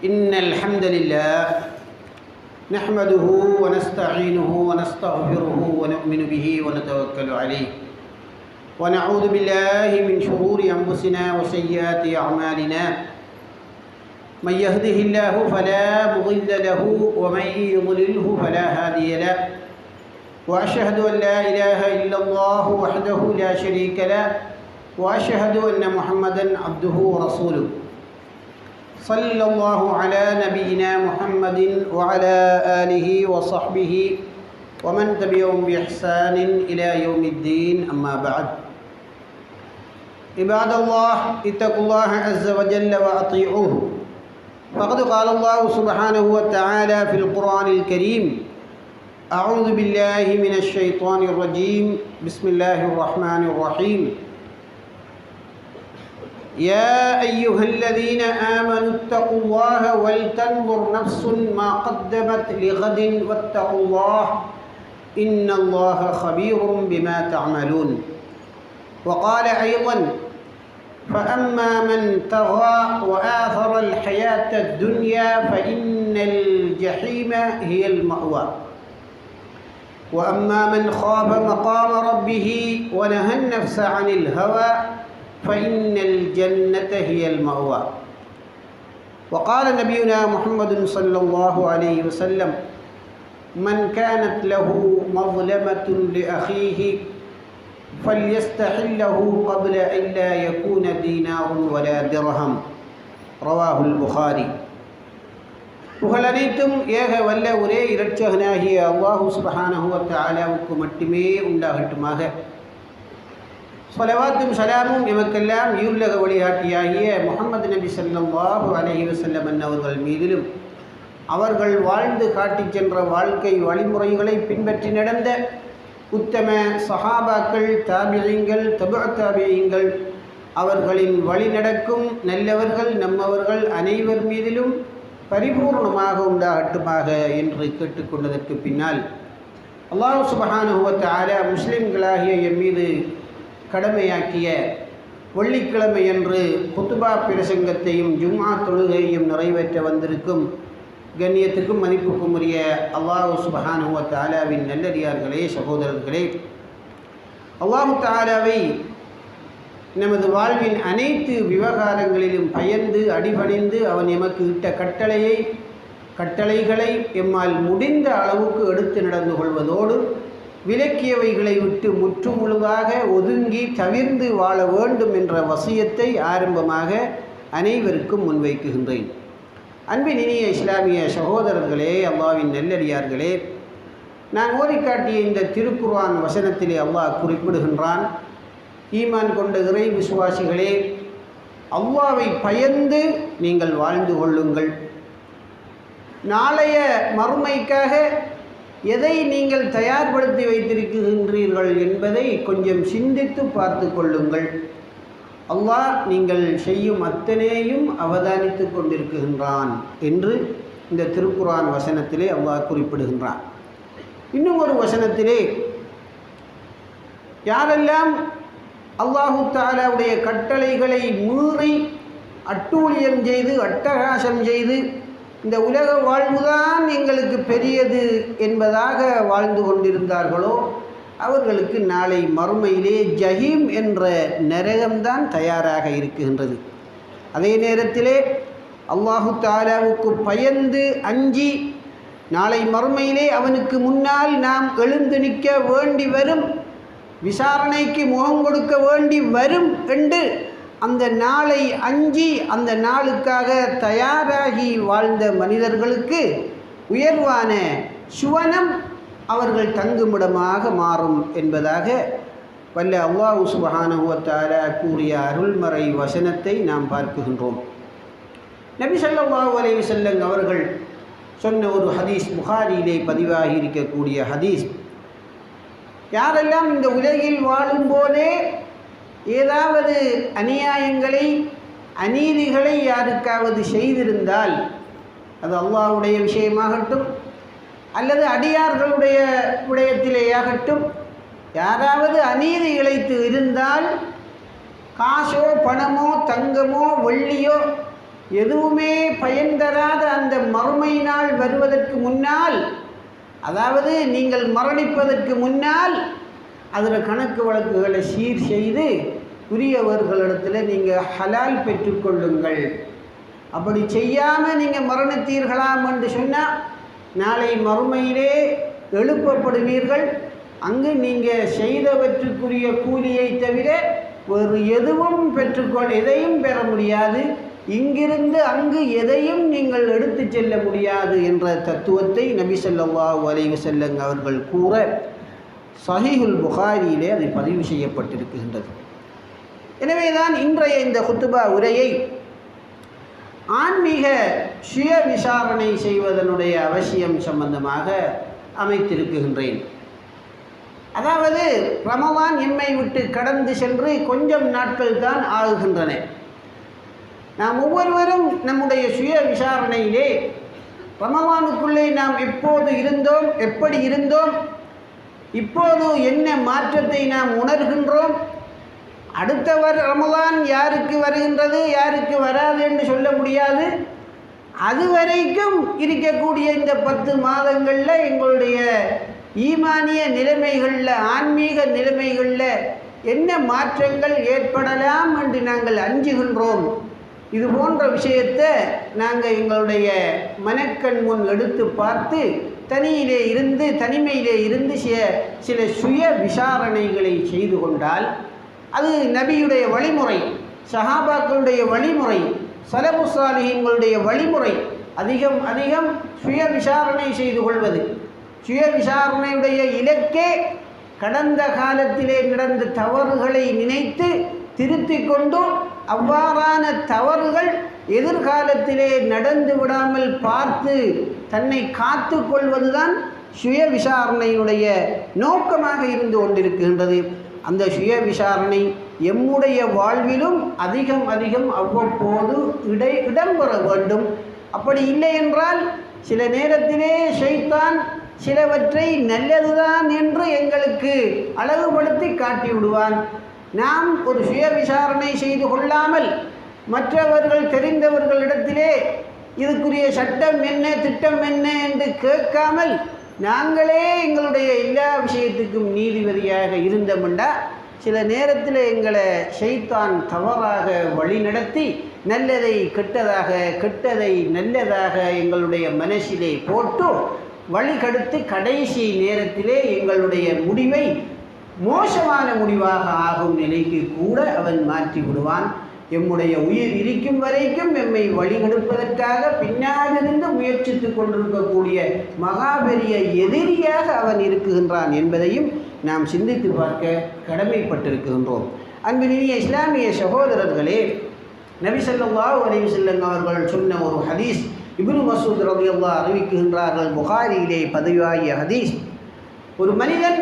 إن الحمد لله نحمده ونستعينه ونستغفره ونؤمن به ونتوكل عليه ونعوذ بالله من شرور أنفسنا وسيئات أعمالنا من يهده الله فلا مضل له ومن يضلله فلا هادي له وأشهد أن لا إله إلا الله وحده لا شريك له وأشهد أن محمدا عبده ورسوله صلى الله على نبينا محمد وعلى آله وصحبه ومن تبعهم بإحسان إلى يوم الدين أما بعد عباد الله اتقوا الله عز وجل وأطيعوه فقد قال الله سبحانه وتعالى في القرآن الكريم أعوذ بالله من الشيطان الرجيم بسم الله الرحمن الرحيم يا أيها الذين آمنوا اتقوا الله ولتنظر نفس ما قدمت لغد واتقوا الله إن الله خبير بما تعملون وقال أيضا فأما من طغى وآثر الحياة الدنيا فإن الجحيم هي المأوى وأما من خاف مقام ربه ونهى النفس عن الهوى فإن الجنة هي المأوى وقال نبينا محمد صلى الله عليه وسلم من كانت له مظلمة لأخيه فليستحله قبل أن لا يكون دينار ولا درهم رواه البخاري புகழனைத்தும் ஏக வல்ல ஒரே இரட்சகனாகிய அல்லாஹு சுப்ஹானஹு வ தஆலாவுக்கு மட்டுமே உண்டாகட்டுமாக. ஸலவாத்தும் சலாமும் எமக்கெல்லாம் ஈருலக வழிகாட்டியாகிய முஹம்மது நபி ஸல்லல்லாஹு அலைஹி வஸல்லம் அவர்கள் மீதிலும் அவர்கள் வாழ்ந்து காட்டிச் சென்ற வாழ்க்கை வழிமுறைகளை பின்பற்றி நடந்த உத்தம சஹாபாக்கள், தாபிஈங்கள், தபுஅ தாபிஈங்கள், அவர்களின் வழி நடக்கும் நல்லவர்கள் நம்மவர்கள் அனைவர் மீதிலும் பரிபூர்ணமாக உண்டாகட்டுமாக என்று கேட்டுக்கொண்டதற்கு பின்னால் அல்லாஹ் சுப்ஹானஹு வ தஆலா முஸ்லிம்களாகிய எம் மீது கடமையாக்கிய வெள்ளிக்கிழமையன்று குத்துபா பிரசங்கத்தையும் ஜும்ஆ தொழுகையையும் நிறைவேற்ற வந்திருக்கும் கண்ணியத்திற்கும் மதிப்புக்கும் உரிய அல்லாஹ் சுப்ஹானஹு வ தஆலாவின் நல்லடியார்களே, சகோதரர்களே, அல்லாஹ் தஆலாவை நமது வாழ்வின் அனைத்து விவகாரங்களிலும் பயந்து அடிபணிந்து அவன் எமக்கு இட்ட கட்டளைகளை எம்மால் முடிந்த அளவுக்கு எடுத்து நடந்து கொள்வதோடு விலக்கியவைகளை விட்டு முற்றுமுழுதாக ஒதுங்கி தவிர்ந்து வாழ வேண்டும் என்ற வசியத்தை ஆரம்பமாக அனைவருக்கும் முன்வைக்குகின்றேன். அன்பின் இனிய இஸ்லாமிய சகோதரர்களே, அல்லாஹ்வின் நல்லடியார்களே, நான் ஓதிக்காட்டிய இந்த திருக்குர்ஆன் வசனத்திலே அல்லாஹ் குறிப்பிடுகின்றான், ஈமான் கொண்ட இறை விசுவாசிகளே, அல்லாஹ்வை பயந்து நீங்கள் வாழ்ந்து கொள்ளுங்கள். நாளைய மறுமைக்காக எதை நீங்கள் தயார்படுத்தி வைத்திருக்கின்றீர்கள் என்பதை கொஞ்சம் சிந்தித்து பார்த்து கொள்ளுங்கள். அல்லாஹ் நீங்கள் செய்யும் அத்தனையும் அவதானித்து கொண்டிருக்கின்றான் என்று இந்த திருக்குர்ஆன் வசனத்திலே அல்லாஹ் குறிப்பிடுகின்றான். இன்னும் ஒரு வசனத்திலே யாரெல்லாம் அல்லாஹு தஆலாவுடைய கட்டளைகளை மீறி அட்டூழியம் செய்து அட்டகாசம் செய்து இந்த உலக வாழ்வுதான் எங்களுக்கு பெரியது என்பதாக வாழ்ந்து கொண்டிருந்தார்களோ அவர்களுக்கு நாளை மறுமையிலே ஜஹீம் என்ற நரகம்தான் தயாராக இருக்கின்றது. அதே நேரத்திலே அல்லாஹு தஆலாவுக்கு பயந்து அஞ்சி நாளை மறுமையிலே அவனுக்கு முன்னால் நாம் எழுந்து நிற்க வேண்டி வரும், விசாரணைக்கு முகம் கொடுக்க வேண்டி வரும் என்று அந்த நாளை அஞ்சி அந்த நாளுக்காக தயாராகி வாழ்ந்த மனிதர்களுக்கு உயர்வான சுவனம் அவர்கள் தங்குமிடமாக மாறும் என்பதாக வல்ல அல்லாஹ் சுப்ஹானஹு வ தஆலா கூறிய அருள்மறை வசனத்தை நாம் பார்க்குகின்றோம். நபி ஸல்லல்லாஹு அலைஹி வஸல்லம் அவர்கள் சொன்ன ஒரு ஹதீஸ், புகாரியிலே பதிவாகி இருக்கக்கூடிய ஹதீஸ், யாரெல்லாம் இந்த உலகில் வாழும்போதே ஏதாவது அநியாயங்களை அநீதிகளை யாருக்காவது செய்திருந்தால், அது அல்லாஹ்வுடைய விஷயமாகட்டும் அல்லது அடியார்களுடைய விடயத்திலேயாகட்டும், யாராவது அநீதி இழைத்து இருந்தால் காசோ பணமோ தங்கமோ வெள்ளியோ எதுவுமே பயன் தராத அந்த மறுமை நாள் வருவதற்கு முன்னால், அதாவது நீங்கள் மரணிப்பதற்கு முன்னால் அதில் கணக்கு வழக்குகளை சீர் செய்து உரியவர்களிடத்தில் நீங்கள் ஹலால் பெற்றுக்கொள்ளுங்கள். அப்படி செய்யாமல் நீங்கள் மரணித்தீர்களாம் என்று சொன்னால் நாளை மறுமையிலே எழுப்பப்படுவீர்கள். அங்கு நீங்கள் செய்தவற்றுக்குரிய கூலியை தவிர வேறு எதுவும் எதையும் பெற முடியாது. இங்கிருந்து அங்கு எதையும் நீங்கள் எடுத்து செல்ல முடியாது என்ற தத்துவத்தை நபி ஸல்லல்லாஹு அலைஹி வஸல்லம் அவர்கள் கூற ஸஹீஹுல் புகாரியிலே அது பதிவு செய்யப்பட்டிருக்கின்றது. எனவேதான் இன்றைய இந்த குத்துபா உரையை ஆன்மீக சுய விசாரணை செய்வதனுடைய அவசியம் சம்பந்தமாக அமைத்திருக்கின்றேன். அதாவது ரமலான் எம்மை விட்டு கடந்து சென்று கொஞ்சம் நாட்கள் தான் ஆகுகின்றன. நாம் ஒவ்வொருவரும் நம்முடைய சுய விசாரணையிலே ரமலானுக்குள்ளே நாம் எப்போது இருந்தோம், எப்படி இருந்தோம், இப்போது என்ன மாற்றத்தை நாம் உணர்கின்றோம், அடுத்தவர் ரமலான் யாருக்கு வருகின்றது யாருக்கு வராது என்று சொல்ல முடியாது. அதுவரைக்கும் இருக்கக்கூடிய இந்த 10 மாதங்களில் எங்களுடைய ஈமானிய நிலைமைகளில், ஆன்மீக நிலைமைகளில் என்ன மாற்றங்கள் ஏற்படலாம் என்று நாங்கள் அஞ்சுகின்றோம். இது போன்ற விஷயத்தை நாங்கள் எங்களுடைய மனக்கண் முன் எடுத்து பார்த்து தனிமையிலே இருந்து சில சுய விசாரணைகளை செய்து கொண்டால் அது நபியுடைய வழிமுறை, சஹாபாக்களுடைய வழிமுறை, சலஃபு ஸாலிஹீன்களுடைய வழிமுறை. அதிகம் சுய விசாரணை செய்து கொள்வது. சுய விசாரணையுடைய இலக்கே கடந்த காலத்திலே நடந்த தவறுகளை நினைத்து திருத்திக் கொண்டு அவ்வாறான தவறுகள் எதிர்காலத்திலே நடந்து விடாமல் பார்த்து தன்னை காத்து கொள்வதுதான் சுய விசாரணையுடைய நோக்கமாக இருந்து கொண்டிருக்கின்றது. அந்த சுய விசாரணை எம்முடைய வாழ்விலும் அதிகம் அவ்வப்போது இடம்பெற வேண்டும். அப்படி இல்லை என்றால் சில நேரத்திலே ஷைத்தான் சிலவற்றை நல்லதுதான் என்று எங்களுக்கு அழகுபடுத்தி காட்டி விடுவான். நாம் ஒரு சுய விசாரணை செய்து கொள்ளாமல் மற்றவர்கள் தெரிந்தவர்களிடத்திலே இதுக்குரிய சட்டம் என்ன திட்டம் என்ன என்று கேட்காமல் நாங்களே எங்களுடைய எல்லா விஷயத்துக்கும் நீதிபதியாக இருந்தோம்னா சில நேரத்தில் எங்களை ஷைத்தான் தவறாக வழிநடத்தி நல்லதை கெட்டதாக, கெட்டதை நல்லதாக எங்களுடைய மனசிலே போட்டு வழிகெடுத்து கடைசி நேரத்திலே எங்களுடைய முடிவை மோசமான முடிவாக ஆகும் நிலைக்கு கூட அவன் மாற்றி விடுவான். எம்முடைய உயிர் இருக்கும் வரைக்கும் எம்மை வழிகெடுப்பதற்காக பின்னாலிருந்து முயற்சித்து கொண்டிருக்கக்கூடிய மகாபெரிய எதிரியாக அவன் இருக்குகின்றான் என்பதையும் நாம் சிந்தித்து பார்க்க கடமைப்பட்டிருக்கின்றோம். அன்பினிய இஸ்லாமிய சகோதரர்களே, நபி ஸல்லல்லாஹு அலைஹி வஸல்லம் அவர்கள் சொன்ன ஒரு ஹதீஸ் இப்னு மஸ்ஊத் ரலியல்லாஹு அறிவிக்கின்றார்கள். புகாரியிலே பதிவாகிய ஹதீஸ். ஒரு மனிதன்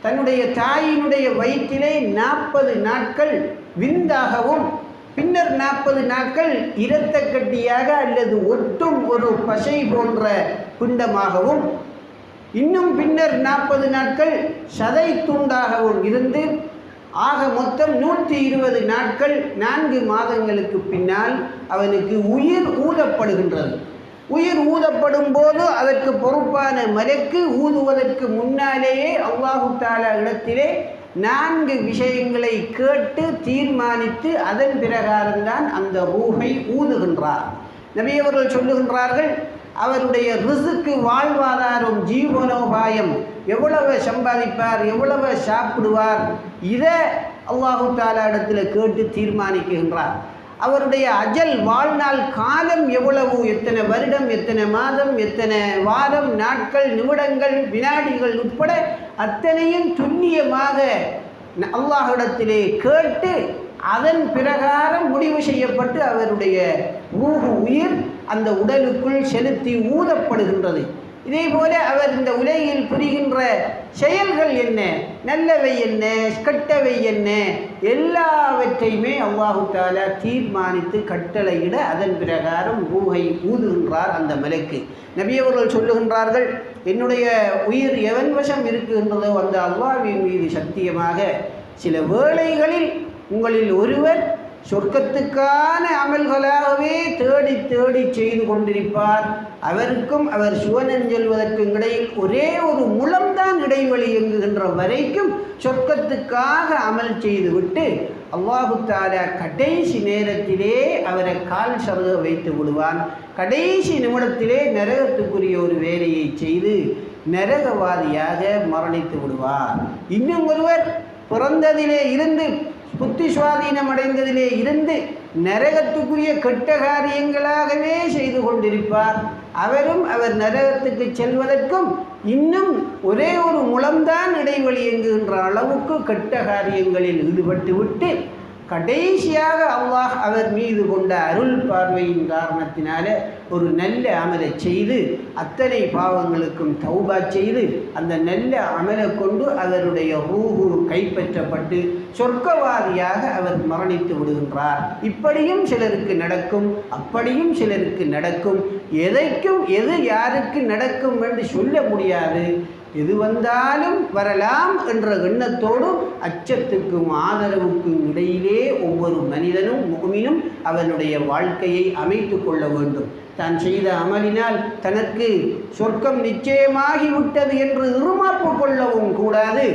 தன்னுடைய தாயினுடைய வயிற்றிலே 40 நாட்கள் விந்தாகவும் பின்னர் 40 நாட்கள் இரத்த கட்டியாக அல்லது ஒட்டும் ஒரு பசை போன்ற பிண்டமாகவும் இன்னும் பின்னர் 40 நாட்கள் சதை துண்டாகவும் இருந்து ஆக மொத்தம் 120 நாட்கள் 4 மாதங்களுக்கு பின்னால் அவனுக்கு உயிர் ஊதப்படுகின்றது. உயிர் ஊதப்படும் போது அதற்கு பொறுப்பான மலக்கு ஊதுவதற்கு முன்னாலேயே அல்லாஹு தஆலா இடத்திலே 4 விஷயங்களை கேட்டு தீர்மானித்து அதன் பிரகாரம்தான் அந்த ரூஹை ஊதுகின்றார். நபி அவர்கள் சொல்லுகின்றார்கள், அவருடைய ரிஸ்க்கு வாழ்வாதாரம், ஜீவனோபாயம், எவ்வளவு சம்பாதிப்பார், எவ்வளவு சாப்பிடுவார், இதை அல்லாஹு தஆலா இடத்தில் கேட்டு தீர்மானிக்கின்றார். அவருடைய அஜல் வாழ்நாள் காலம் எவ்வளவு, எத்தனை வருடம், எத்தனை மாதம், எத்தனை வாரம், நாட்கள், நிமிடங்கள், வினாடிகள் உட்பட அத்தனையும் துல்லியமாக அல்லாஹ்விடத்திலே கேட்டு அதன் பிரகாரம் முடிவு செய்யப்பட்டு அவருடைய உயிர் அந்த உடலுக்குள் செலுத்தி ஊதப்படுகின்றது. இதே போல அவர் இந்த உலகில் புரிகின்ற செயல்கள் என்ன, நல்லவை என்ன, கெட்டவை என்ன, எல்லாவற்றையுமே அல்லாஹு தஆலா தீர்மானித்து கட்டளையிட அதன் பிரகாரம் ரூஹை ஊதுகின்றார் அந்த மலக்கு. நபி அவர்கள் சொல்லுகின்றார்கள், என்னுடைய உயிர் எவன் வசம் இருக்குகின்றதோ அந்த அல்லாஹ்வின் மீது சத்தியமாக சில வேளைகளில் உங்களில் ஒருவர் சொர்க்கத்துக்கான அமல்களாகவே தேடி தேடி செய்து கொண்டிருப்பார். அவருக்கும் அவர் சுவனம் செல்வதற்கும் இடையில் ஒரே ஒரு முழம்தான் இடைவெளி என்கின்ற வரைக்கும் சொர்க்கத்துக்காக அமல் செய்துவிட்டு அல்லாஹு தஆலா கடைசி நேரத்திலே அவரை கால் சருக வைத்து விடுவான். கடைசி நிமிடத்திலே நரகத்துக்குரிய ஒரு வேலையை செய்து நரகவாதியாக மரணித்து விடுவார். இன்னும் ஒருவர் பிறந்ததிலே இருந்து புத்தி சுவாதீனம் அடைந்ததிலே இருந்து நரகத்துக்குரிய கெட்ட காரியங்களாகவே செய்து கொண்டிருப்பார். அவரும் அவர் நரகத்துக்கு செல்வதற்கும் இன்னும் ஒரே ஒரு முழம்தான் இடைவெளி என்கின்ற அளவுக்கு கெட்ட காரியங்களில் ஈடுபட்டு விட்டு கடைசியாக அல்லாஹ் அவர் மீது கொண்ட அருள் பார்வையின் காரணத்தினால ஒரு நல்ல அமலை செய்து அத்தனை பாவங்களுக்கும் தௌபா செய்து அந்த நல்ல அமலை கொண்டு அவருடைய ரூஹு கைப்பற்றப்பட்டு சொர்க்கவாதியாக அவர் மரணித்து விடுகின்றார். இப்படியும் சிலருக்கு நடக்கும், அப்படியும் சிலருக்கு நடக்கும். எது யாருக்கு நடக்கும் என்று சொல்ல முடியாது. எது வந்தாலும் வரலாம் என்ற எண்ணத்தோடும் அச்சத்துக்கும் ஆதரவுக்கும் இடையிலே ஒவ்வொரு மனிதனும் முஃமினும் அவனுடைய வாழ்க்கையை அமைத்து கொள்ள வேண்டும். தான் செய்த அமலினால் தனக்கு சொர்க்கம் நிச்சயமாகிவிட்டது என்று இருமாப்பு கொள்ளவும் கூடாது.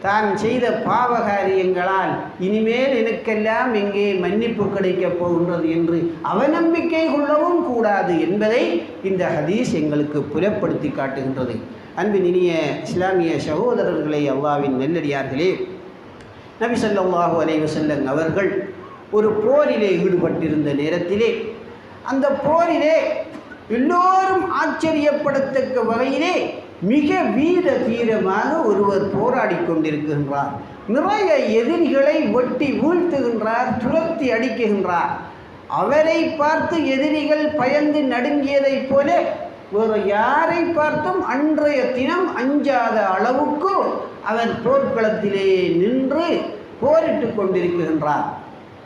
தான் செய்த பாவகாரியங்களால் இனிமேல் எனக்கெல்லாம் எங்கே மன்னிப்பு கிடைக்கப் போகின்றது என்று அவநம்பிக்கை கொள்ளவும் கூடாது என்பதை இந்த ஹதீஸ் எங்களுக்கு புலப்படுத்தி காட்டுகின்றது. அன்பின் இனிய இஸ்லாமிய சகோதரர்களே, அல்லாஹ்வின் நல்லடியார்களே, நபி ஸல்லல்லாஹு அலைஹி வஸல்லம் அவர்கள் ஒரு போரிலே ஈடுபட்டிருந்த நேரத்திலே அந்த போரிலே எல்லோரும் ஆச்சரியப்படத்தக்க வகையிலே மிக வீர தீரமாக ஒருவர் போராடி கொண்டிருக்கின்றார். நிறைய எதிரிகளை வெட்டி வீழ்த்துகின்றார், துரத்தி அடிக்குகின்றார். அவரை பார்த்து எதிரிகள் பயந்து நடுங்கியதைப் போல வேறு யாரை பார்த்தும் அன்றைய தினம் அஞ்சாத அளவுக்கு அவர் போர்க்களத்திலே நின்று போரிட்டு கொண்டிருக்கின்றார்.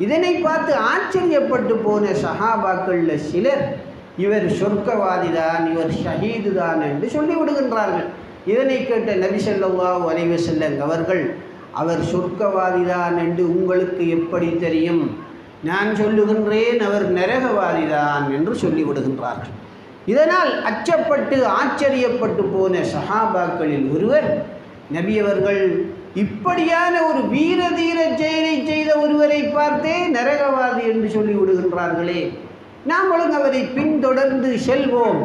இதனை பார்த்து ஆச்சரியப்பட்டு போன சஹாபாக்களில் சிலர் இவர் சொர்க்கவாதிதான், இவர் ஷஹீது தான் என்று சொல்லிவிடுகின்றார்கள். இதனை கேட்ட நபி ஸல்லல்லாஹு அலைஹி வஸல்லம் அவர்கள், அவர் சொர்க்கவாதிதான் என்று உங்களுக்கு எப்படி தெரியும்? நான் சொல்லுகின்றேன் அவர் நரகவாதிதான் என்று சொல்லிவிடுகின்றார்கள். இதனால் அச்சப்பட்டு ஆச்சரியப்பட்டு போன சஹாபாக்களில் ஒருவர், நபி அவர்கள் இப்படியான ஒரு வீர தீர செயலை செய்த ஒருவரை பார்த்தே நரகவாதி என்று சொல்லிவிடுகின்றார்களே, நாங்களும் அவரை பின்தொடர்ந்து செல்வோம்.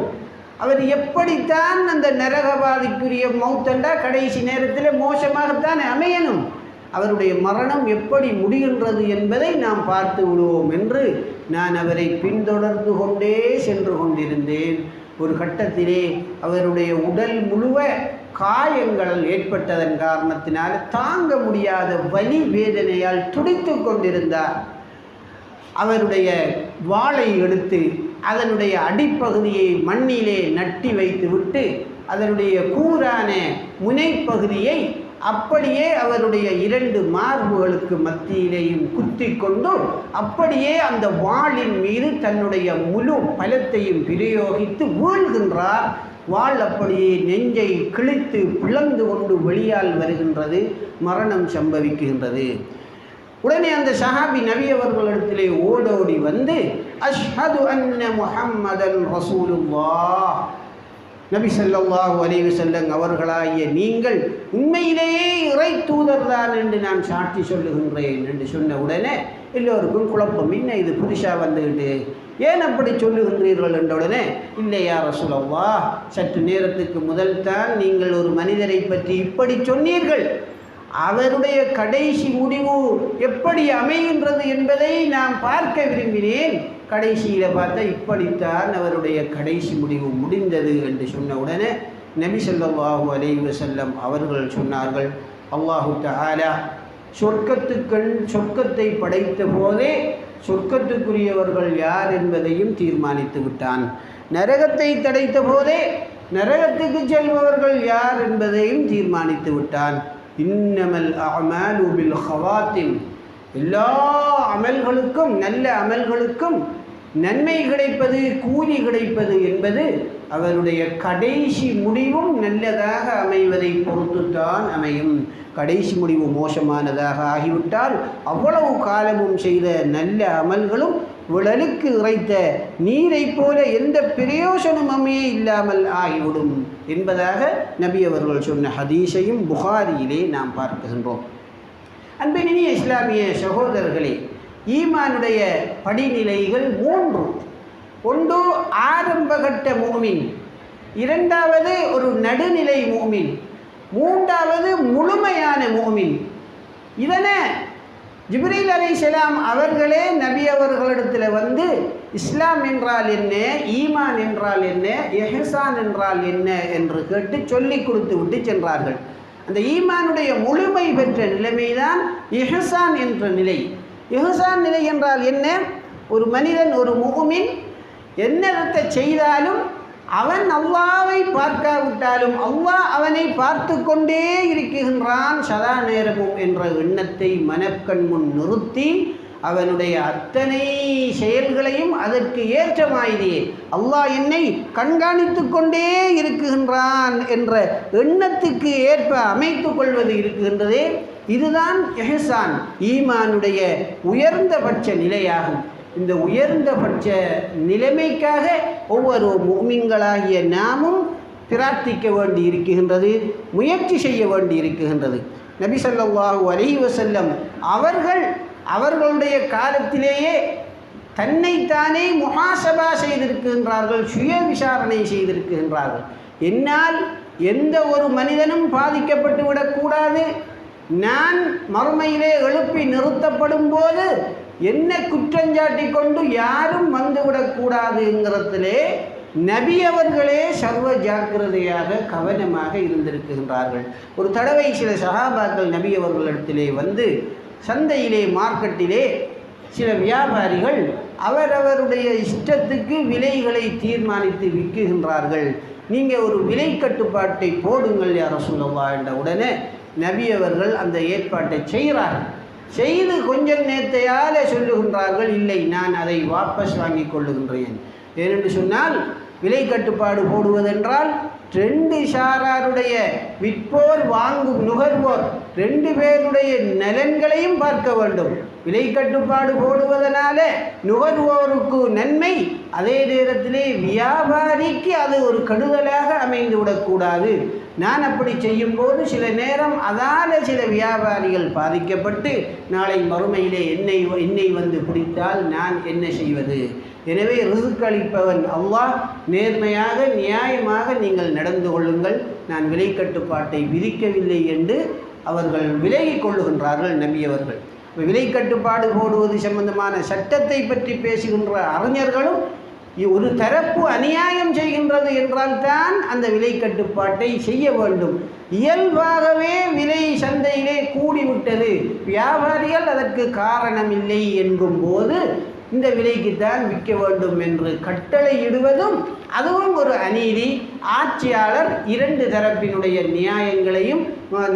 அவர் எப்படித்தான் அந்த நரகவாதிக்குரிய மௌத்தண்டா கடைசி நேரத்தில் மோசமாகத்தான் அமையணும், அவருடைய மரணம் எப்படி முடிகின்றது என்பதை நாம் பார்த்து விடுவோம் என்று நான் அவரை பின்தொடர்ந்து கொண்டே சென்று கொண்டிருந்தேன். ஒரு கட்டத்திலே அவருடைய உடல் முழுவ காயங்கள் ஏற்பட்டதன் காரணத்தினால் தாங்க முடியாத வலி வேதனையால் துடித்து கொண்டிருந்தார். அவருடைய வாளை எடுத்து அதனுடைய அடிப்பகுதியை மண்ணிலே நட்டி வைத்துவிட்டு அதனுடைய கூரான முனைப்பகுதியை அப்படியே அவருடைய 2 மார்புகளுக்கு மத்தியிலேயும் குத்தி கொண்டு அப்படியே அந்த வாளின் மீது தன்னுடைய முழு பலத்தையும் பிரயோகித்து வீழ்கின்றார். வாள் அப்படியே நெஞ்சை கிழித்து பிளந்து கொண்டு வெளியால் வருகின்றது, மரணம் சம்பவிக்கின்றது. உடனே அந்த சஹாபி நபி அவர்களிடத்திலே ஓடோடி வந்து, அஷ்ஹது அன்ன முஹம்மதன் ரசூலுல்லாஹ், நபி ஸல்லல்லாஹு அலைஹி வஸல்லம் அவர்களாகிய நீங்கள் உண்மையிலேயே இறை தூதர்தான் என்று நான் சாட்சி சொல்லுகின்றேன் என்று சொன்ன உடனே எல்லோருக்கும் குழப்பம். என்ன இது புதுசாக வந்துக்கிட்டு, ஏன் அப்படி சொல்லுகின்றீர்கள் என்ற உடனே, இல்லையா ரசூலல்லாஹ், சற்று நேரத்துக்கு முதல் தான் நீங்கள் ஒரு மனிதரை பற்றி இப்படி சொன்னீர்கள், அவருடைய கடைசி முடிவு எப்படி அமைகின்றது என்பதை நான் பார்க்க விரும்பினேன். கடைசியில் பார்த்தா இப்படித்தான் அவருடைய கடைசி முடிவு முடிந்தது என்று சொன்ன உடனே நபி ஸல்லல்லாஹு அலைஹி வஸல்லம் அவர்கள் சொன்னார்கள், அல்லாஹு தஆலா சொர்க்கத்தை படைத்த போதே சொர்க்கத்துக்குரியவர்கள் யார் என்பதையும் தீர்மானித்து விட்டான். நரகத்தை தடைத்த போதே நரகத்துக்கு செல்பவர்கள் யார் என்பதையும் தீர்மானித்து விட்டான். இன்னமல் அஅமாலு பில் ஹவாத்திம், எல்லா அமல்களுக்கும் நல்ல அமல்களுக்கும் நன்மை கிடைப்பது, கூலி கிடைப்பது என்பது அவருடைய கடைசி முடிவும் நல்லதாக அமைவதை பொறுத்துத்தான் அமையும். கடைசி முடிவு மோசமானதாக ஆகிவிட்டால் அவ்வளவு காலமும் செய்த நல்ல அமல்களும் விழலுக்கு இறைத்த நீரை போல எந்த பிரயோசனமுமே இல்லாமல் ஆகிவிடும் என்பதாக நபி அவர்கள் சொன்ன ஹதீஸையும் புகாரியிலே நாம் பார்க்கின்றோம். அன்பினிய இஸ்லாமிய சகோதரர்களே, ஈமானுடைய படிநிலைகள் 3. ஒன்று ஆரம்பகட்ட முஃமின், இரண்டாவது ஒரு நடுநிலை முஃமின், மூன்றாவது முழுமையான முஃமின். இதனை ஜிப்ரீல் அலைஹிஸ்ஸலாம் அவர்களே நபி அவர்களிடத்தில் வந்து இஸ்லாம் என்றால் என்ன, ஈமான் என்றால் என்ன, இஹ்சான் என்றால் என்ன என்று கேட்டு சொல்லி கொடுத்து விட்டு சென்றார்கள். அந்த ஈமானுடைய முழுமை பெற்ற நிலைமைதான் இஹ்சான் என்ற நிலை. இஹ்சான் நிலை என்றால் என்ன? ஒரு மனிதன், ஒரு முஃமின் என்னத்தை செய்தாலும் அவன் அல்லாஹ்வை பார்க்காவிட்டாலும் அல்லாஹ் அவனை பார்த்து கொண்டே இருக்கின்றான் சதா நேரமும் என்ற எண்ணத்தை மனக்கண் முன் நிறுத்தி அவனுடைய அத்தனை செயல்களையும் அதற்கு ஏற்ற மாதிரி அல்லாஹ் என்னை கண்காணித்து கொண்டே இருக்குகின்றான் என்ற எண்ணத்துக்கு ஏற்ப அமைத்து கொள்வது இருக்குகின்றதே, இதுதான் இஹ்சான், ஈமானுடைய உயர்ந்தபட்ச நிலையாகும். இந்த உயர்ந்தபட்ச நிலைமைக்காக ஒவ்வொரு முஃமின்களாகிய நாமும் பிரார்த்திக்க வேண்டி இருக்கின்றது, முயற்சி செய்ய வேண்டி இருக்கின்றது. நபி ஸல்லல்லாஹு அலைஹி வஸல்லம் அவர்களுடைய காலத்திலேயே தன்னைத்தானே முஹாசபா செய்திருக்கின்றார்கள், சுய விசாரணை செய்திருக்கின்றார்கள். என்னால் எந்த ஒரு மனிதனும் பாதிக்கப்பட்டு விடக்கூடாது, நான் மறுமையிலே எழுப்பி நிறுத்தப்படும் போது என்ன குற்றஞ்சாட்டி கொண்டு யாரும் வந்துவிடக்கூடாதுங்கிறதிலே நபி அவர்களே சர்வ ஜாக்கிரதையாக கவனமாக இருந்திருக்கின்றார்கள். ஒரு தடவை சில சஹாபாக்கள் நபி அவர்களிடத்திலே வந்து சந்தையிலே, மார்க்கெட்டிலே சில வியாபாரிகள் அவரவருடைய இஷ்டத்துக்கு விலைகளை தீர்மானித்து விற்கின்றார்கள், நீங்கள் ஒரு விலை கட்டுப்பாட்டை போடுங்கள் யா ரசூலல்லாஹ் என்ற உடனே நபி அவர்கள் அந்த ஏற்பாட்டை செய்கிறார்கள். செய்து கொஞ்சம் நேர்த்தையால் சொல்லுகின்றார்கள், இல்லை நான் அதை வாபஸ் வாங்கி கொள்ளுகின்றேன். ஏனென்று சொன்னால் விலை கட்டுப்பாடு போடுவதென்றால் 2 சாராருடைய விற்போர் வாங்கும் நுகர்வோர் 2 பேருடைய நலன்களையும் பார்க்க வேண்டும். விலை கட்டுப்பாடு போடுவதனால நுகர்வோருக்கு நன்மை, அதே நேரத்திலே வியாபாரிக்கு அது ஒரு கெடுதலாக அமைந்து விடக்கூடாது. நான் அப்படி செய்யும்போது சில நேரம் அதால் சில வியாபாரிகள் பாதிக்கப்பட்டு நாளை மறுமையிலே என்னை வந்து பிடித்தால் நான் என்ன செய்வது? எனவே ரிஸ்க் அளிப்பவன் அல்லாஹ், நேர்மையாக நியாயமாக நீங்கள் நடந்து கொள்ளுங்கள், நான் விலை கட்டுப்பாட்டை விதிக்கவில்லை என்று அவர்கள் விலகி கொள்ளுகின்றார்கள் நபி அவர்கள். விலை கட்டுப்பாடு போடுவது சம்பந்தமான சட்டத்தை பற்றி பேசுகின்ற அறிஞர்களும் ஒரு தரப்பு அநியாயம் செய்கின்றது என்றால் தான் அந்த விலை கட்டுப்பாட்டை செய்ய வேண்டும். இயல்பாகவே விலை சந்தையிலே கூடிவிட்டது, வியாபாரிகள் அதற்கு காரணமில்லை என்கும் போது இந்த விலைக்குத்தான் விற்க வேண்டும் என்று கட்டளை இடுவதும் அதுவும் ஒரு அநீதி. ஆட்சியாளர் 2 தரப்பினுடைய நியாயங்களையும்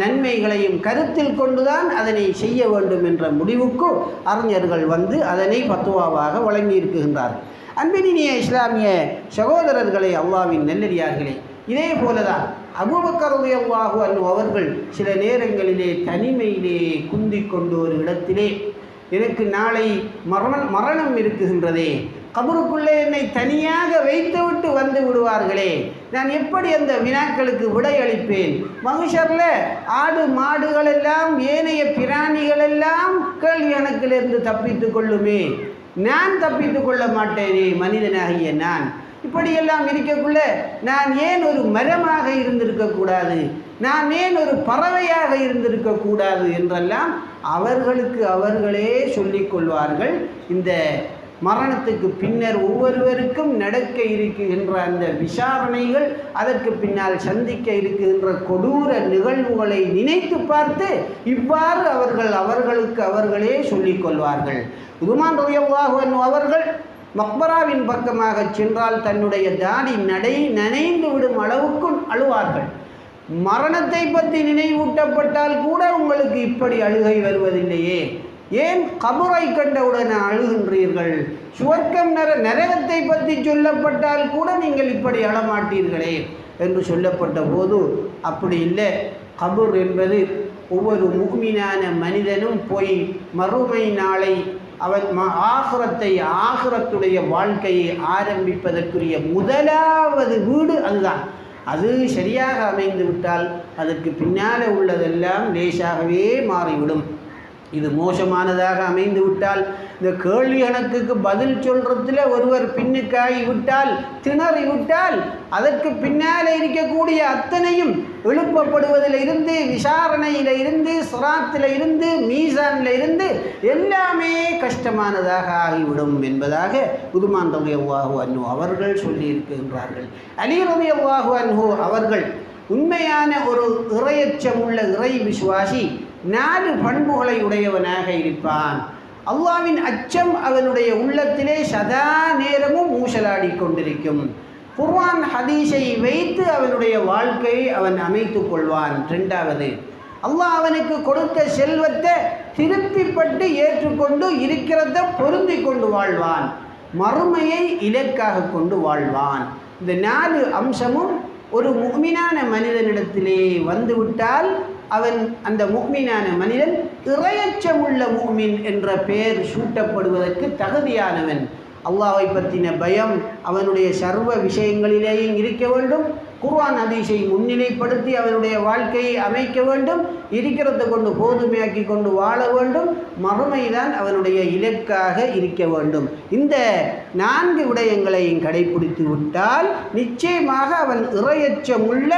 நன்மைகளையும் கருத்தில் கொண்டுதான் அதனை செய்ய வேண்டும் என்ற முடிவுக்கு அறிஞர்கள் வந்து அதனை பத்துவாவாக வழங்கியிருக்கின்றார்கள். அன்பினிய இஸ்லாமிய சகோதரர்களே, அல்லாஹ்வின் நல்லடியார்களே, இதே போலதான் அபூபக்கர் ரலியல்லாஹு அன்ஹு அவர்கள் சில நேரங்களிலே தனிமையிலே குந்திக் கொண்டு ஒரு இடத்திலே, எனக்கு நாளை மரணம் இருக்குகின்றதே, கபருக்குள்ளே என்னை தனியாக வைத்துவிட்டு வந்து விடுவார்களே, நான் எப்படி அந்த வினாக்களுக்கு விடையளிப்பேன்? மகிஷரில் ஆடு மாடுகளெல்லாம் ஏனைய பிராணிகளெல்லாம் கேள்வி கணக்கிலிருந்து தப்பித்து கொள்ளுமே, நான் தப்பித்து கொள்ள மாட்டேனே மனிதனாகிய நான். இப்படியெல்லாம் இருக்கக்குள்ள நான் ஏன் ஒரு மரமாக இருந்திருக்கக்கூடாது, நான் ஏன் ஒரு பறவையாக இருந்திருக்கக்கூடாது என்றெல்லாம் அவர்களுக்கு அவர்களே சொல்லிக் கொள்வார்கள். இந்த மரணத்துக்கு பின்னர் ஒவ்வொருவருக்கும் நடக்க இருக்கின்ற அந்த விசாரணைகள், அதற்கு பின்னால் சந்திக்க இருக்கின்ற கொடூர நிகழ்வுகளை நினைத்து பார்த்து இவ்வாறு அவர்களுக்கு அவர்களே சொல்லிக் கொள்வார்கள். உதுமான் ரலியல்லாஹு அன்ஹு அவர்கள் மக்பராவின் பக்கமாக சென்றால் தன்னுடைய தாடி நனைந்து விடும் அளவுக்கு அழுவார்கள். மரணத்தை பற்றி நினைவூட்டப்பட்டால் கூட உங்களுக்கு இப்படி அழுகை வருவதில்லையே, ஏன் கபரை கண்டவுடன் அழுகின்றீர்கள்? சுவர்க்கம் நரகத்தை பற்றி சொல்லப்பட்டால் கூட நீங்கள் இப்படி அழமாட்டீர்களே என்று சொல்லப்பட்ட போது, அப்படி இல்லை. கபர் என்பது ஒவ்வொரு முஃமினான மனிதனும் போய் மறுமை நாளை அவன் ஆகிரத்துடைய வாழ்க்கையை ஆரம்பிப்பதற்குரிய முதலாவது வீடு அதுதான். அது சரியாக அமைந்து விட்டால் அதற்கு பின்னால் உள்ளதெல்லாம் லேசாகவே மாறிவிடும். இது மோசமானதாக அமைந்து விட்டால், இந்த கேள்வி கணக்குக்கு பதில் சொல்கிறதுல ஒருவர் பின்னுக்காகி விட்டால், திணறி விட்டால், அதற்கு பின்னால் இருக்கக்கூடிய அத்தனையும் எழுப்பப்படுவதில் இருந்து, விசாரணையில் இருந்து, சிராத்தில் இருந்து, மீசானில் இருந்து எல்லாமே கஷ்டமானதாக ஆகிவிடும் என்பதாக உதுமான் ரலியல்லாஹு அன்ஹு அவர்கள் சொல்லியிருக்கின்றார்கள். அலி ரலியல்லாஹு அன்ஹு அவர்கள் உண்மையான ஒரு இறையச்சமுள்ள இறை விசுவாசி 4 பண்புகளை உடையவனாக இருப்பான். அல்லாஹ்வின் அச்சம் அவனுடைய உள்ளத்திலே சதா நேரமும் ஊசலாடி கொண்டிருக்கும். குர்ஆன் ஹதீஸை வைத்து அவனுடைய வாழ்க்கையை அவன் அமைத்து கொள்வான். 2வது, அல்லாஹ் அவனுக்கு கொடுத்த செல்வத்தை திருப்திப்பட்டு ஏற்றுக்கொண்டு இருக்கிறத பொருந்தி கொண்டு வாழ்வான். மறுமையை இலக்காக கொண்டு வாழ்வான். இந்த 4 அம்சமும் ஒரு முஃமினான மனிதனிடத்திலே வந்துவிட்டால் அவன், அந்த முஃமினான மனிதன் இறையச்சமுள்ள முஃமின் என்ற பெயர் சூட்டப்படுவதற்கு தகுதியானவன். அல்லாஹ்வை பற்றின பயம் அவனுடைய சர்வ விஷயங்களிலேயும் இருக்க வேண்டும். குர்ஆன் ஹதீஸை முன்னிலைப்படுத்தி அவனுடைய வாழ்க்கையை அமைக்க வேண்டும். இருக்கிறத கொண்டு போதுமையாக்கி கொண்டு வாழ வேண்டும். மறுமைதான் அவனுடைய இலக்காக இருக்க வேண்டும். இந்த 4 விடயங்களையும் கடைபிடித்து விட்டால் நிச்சயமாக அவன் இறையச்சமுள்ள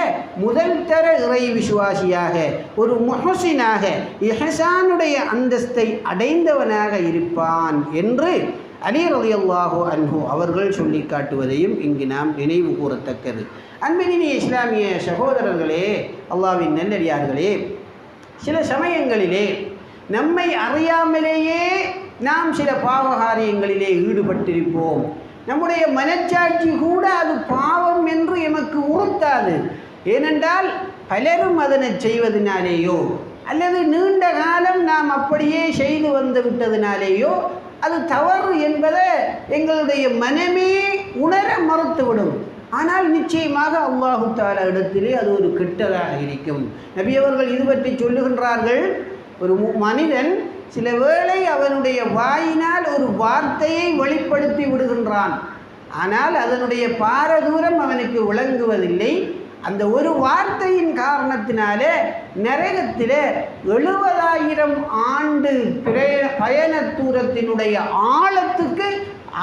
முதல் தர இறை விசுவாசியாக, ஒரு முஹ்ஸினாக, இஹ்சானுடைய அந்தஸ்தை அடைந்தவனாக இருப்பான் என்று அலி ரலியல்லாஹு அன்ஹு அவர்கள் சொல்லி காட்டுவதையும் இங்கு நாம் நினைவு கூறத்தக்கது. அன்பினிய இஸ்லாமிய சகோதரர்களே, அல்லாஹ்வின் நல்லடியார்களே, சில சமயங்களிலே நம்மை அறியாமலேயே நாம் சில பாவகாரியங்களிலே ஈடுபட்டிருப்போம். நம்முடைய மனச்சாட்சி கூட அது பாவம் என்று எமக்கு உறுத்தாது. ஏனென்றால் பலரும் அதனை செய்வதனாலேயோ அல்லது நீண்ட காலம் நாம் அப்படியே செய்து வந்து விட்டதினாலேயோ அது தவறு என்பதை எங்களுடைய மனமே உணர மறுத்துவிடும். ஆனால் நிச்சயமாக அல்லாஹு தஆலா இடத்திலே அது ஒரு கெட்டதாக இருக்கும். நபி அவர்கள் இது பற்றி சொல்லுகின்றார்கள், ஒரு மனிதன் சில வேளை அவனுடைய வாயினால் ஒரு வார்த்தையை வெளிப்படுத்தி விடுகின்றான். ஆனால் அதனுடைய பாரதூரம் அவனுக்கு விளங்குவதில்லை. அந்த ஒரு வார்த்தையின் காரணத்தினாலே நரகத்திலே 70,000 ஆண்டு பயண தூரத்தினுடைய ஆழத்துக்கு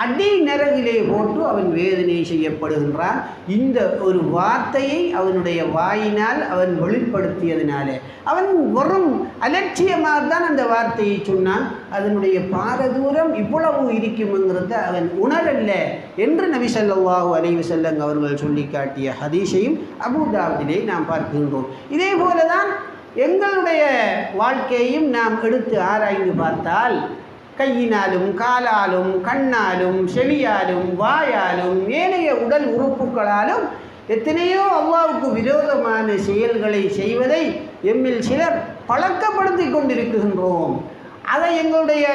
அடி நரகிலே போட்டு அவன் வேதனை செய்யப்படுகின்றான். இந்த ஒரு வார்த்தையை அவனுடைய வாயினால் அவன் வெளிப்படுத்தியதினாலே அவன் வெறும் அலட்சியமாக தான் அந்த வார்த்தையை சொன்னான். அதனுடைய பாரதூரம் இவ்வளவு இருக்கும்ங்கிறத அவன் உணரல்ல என்று நபி ஸல்லல்லாஹு அலைஹி வஸல்லம் அவர்கள் சொல்லி காட்டிய ஹதீஸையும் அபூ தாவூதிலே நாம் பார்க்கின்றோம். இதே போலதான் எங்களுடைய வாழ்க்கையையும் நாம் எடுத்து ஆராய்ந்து பார்த்தால், கையினாலும் காலாலும் கண்ணாலும் செவியாலும் வாயாலும் ஏனைய உடல் உறுப்புகளாலும் எத்தனையோ அல்லாஹ்வுக்கு விரோதமான செயல்களை செய்வதை எம்மில் சிலர் பழக்கப்படுத்தி கொண்டிருக்கின்றோம். அதை எங்களுடைய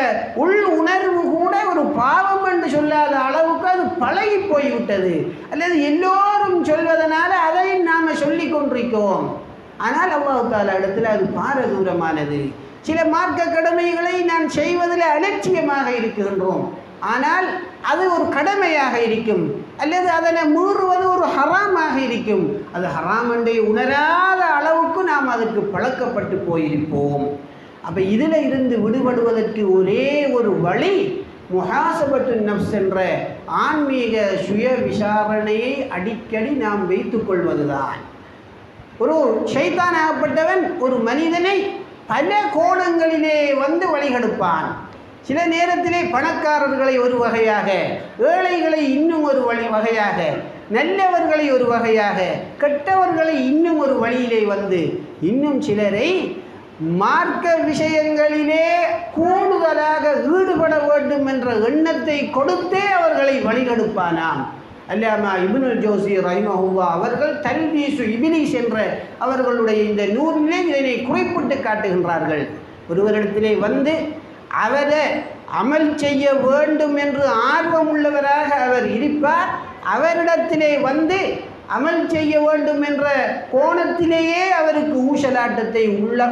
உள் உணர்வு கூட ஒரு பாவம் என்று சொல்லாத அளவுக்கு அது பழகி போய்விட்டது. அல்லது எல்லோரும் சொல்வதனால அதையும் நாம் சொல்லி கொண்டிருக்கிறோம். ஆனால் அல்லாஹ் தஆலா இடத்துல அது பாரதூரமானது. சில மார்க்க கடமைகளை நான் செய்வதில் அலட்சியமாக இருக்கின்றோம். ஆனால் அது ஒரு கடமையாக இருக்கும். அல்லது அதனை மீறுவது ஒரு ஹராமாக இருக்கும். அது ஹராம் என்றே உணராத அளவுக்கு நாம் அதற்கு பழக்கப்பட்டு போயிருப்போம். அப்போ இதில் இருந்து விடுபடுவதற்கு ஒரே ஒரு வழி முஹாசபத்து நஃப்ஸ் என்ற ஆன்மீக சுய விசாரணையை அடிக்கடி நாம் வைத்துக் கொள்வதுதான். ஒரு ஷைத்தான் ஆகப்பட்டவன் ஒரு மனிதனை பல கோணங்களிலே வந்து வழிகெடுப்பான். சில நேரத்திலே பணக்காரர்களை ஒரு வகையாக, ஏழைகளை இன்னும் ஒரு வகையாக, நல்லவர்களை ஒரு வகையாக, கெட்டவர்களை இன்னும் ஒரு வழியிலே வந்து இன்னும் சிலரை மார்க்க விஷயங்களிலே கூடுதலாக ஈடுபட வேண்டும் என்ற எண்ணத்தை கொடுத்தே அவர்களை வழிகெடுப்பானாம். அல்லாமா இப்னுல் ஜௌஸி ரஹிமஹுல்லாஹ் அவர்கள் தல்பீசு இப்லீஸ் என்ற அவர்களுடைய இந்த நூலிலே இதனை குறிப்பிட்டு காட்டுகின்றார்கள். ஒருவரிடத்திலே வந்து அவரை அமல் செய்ய வேண்டும் என்று ஆர்வம் உள்ளவராக அவர் இருப்பார். அவரிடத்திலே வந்து அமல் செய்ய வேண்டும் என்ற கோணத்திலேயே அவருக்கு ஊசலாட்டத்தை